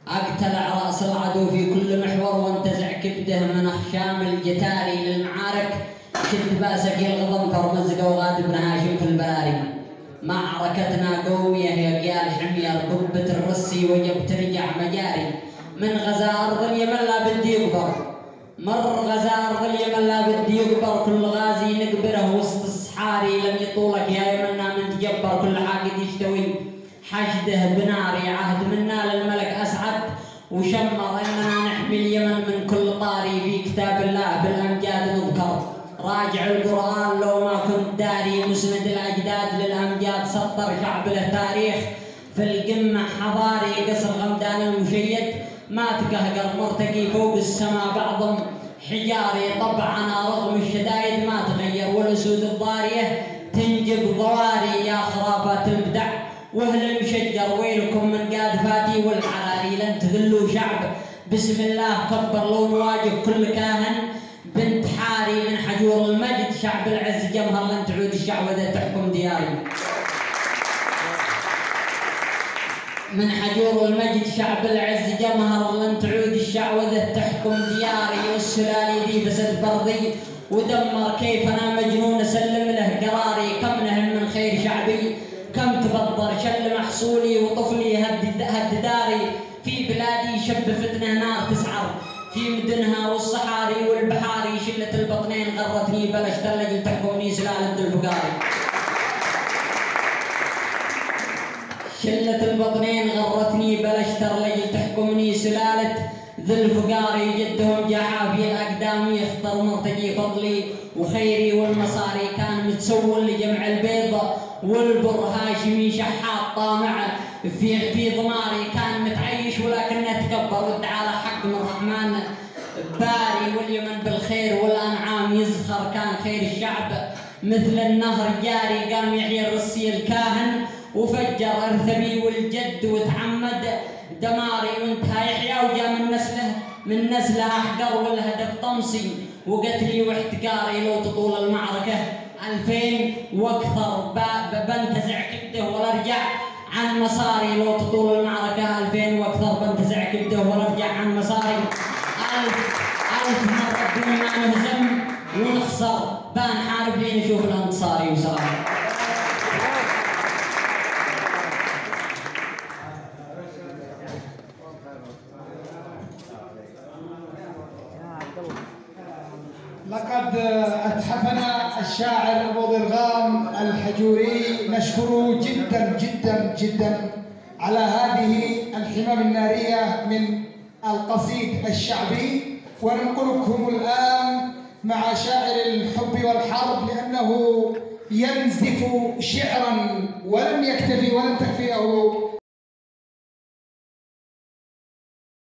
أقتلع رأس العدو في كل محور وانتزع كبده من أخشام الجتاري للمعارك. شد بأسك يا الغضب كرمزق وغاد بن هاشم في البراري. معركتنا قوية يا قيال حمير قبة الرسي وجب ترجع مجاري. من غزا أرض اليمن لا بدي يقبر، مر غزا أرض اليمن لا بدي يقبر. كل غازي نقبره وسط الصحاري. لم يطولك يا يمنا من تجبر، كل حاقد يشتوي حشده بناري. عهد منا للملك أسعد وشمر إننا نحمي اليمن من كل طاري. في كتاب الله بالأمجاد نذكر، راجع القرآن لو ما كنت داري. مسند الأجداد للأمجاد سطر شعب له تاريخ. في القمة حضاري قصر غمدان المشيد ما تقهقر مرتقي فوق السماء بعضهم حجاري. طبعنا رغم الشدايد ما تغير والأسود الضارية تنجب ضواري. يا خرافات البدع واهل المشجر ويلكم من قاذفاتي والحراري. لن تذلوا شعب بسم الله كبر لو نواجه كل كاهن. بنت حاري من حجور المجد شعب العز جمهر لن تعود الشعوذة تحكم دياري. من حجور المجد شعب العز جمهر لن تعود الشعوذة تحكم دياري. والسلالي ذي بسد برضي ودمر كيفنا مجنون سلم له قراري. كم نهم من خير شعبي كم تبطر شل محصولي وطفلي هد داري. في بلادي شب فتنه نار تسعر في مدنها والصحاري والبحاري. شلة البطنين غرتني بلش دلج تحكمني سلالة الفقاري. شلة البطنين غرتني بلش ترلج تحكمني سلالة ذي الفقاري. جدهم جاحا في الأقدام يخطر مرتقي فضلي وخيري والمصاري. كان متسول لجمع البيض والبر هاشمي شحاط طامع في ضماري. كان متعيش ولكنه تكبر وادعى له حق من الرحمن باري. واليمن بالخير والأنعام يزخر كان خير الشعب مثل النهر جاري. قام يحيى الرسي الكاهن وفجر أرثبي والجد وتعمد دماري. وانتهى يحيى وجاء من نسله أحقر والهدف طمسي وقتلي واحتقاري. لو تطول المعركة 2000 واكثر بنتزع كبده ولا ارجع عن مساري. لو تطول المعركة 2000 واكثر بنتزع كبده ولا ارجع عن مساري. ألف مرة بدون ما نهزم ونخسر بنحارب لين نشوف الانتصاري. وسلام. لقد أتحفنا الشاعر أبو ضرغام الحجوري، نشكره جدا جدا جدا على هذه الحمم النارية من القصيد الشعبي. وننقلكم الآن مع شاعر الحب والحرب لأنه ينزف شعرا ولم يكتفي ولم تكفيه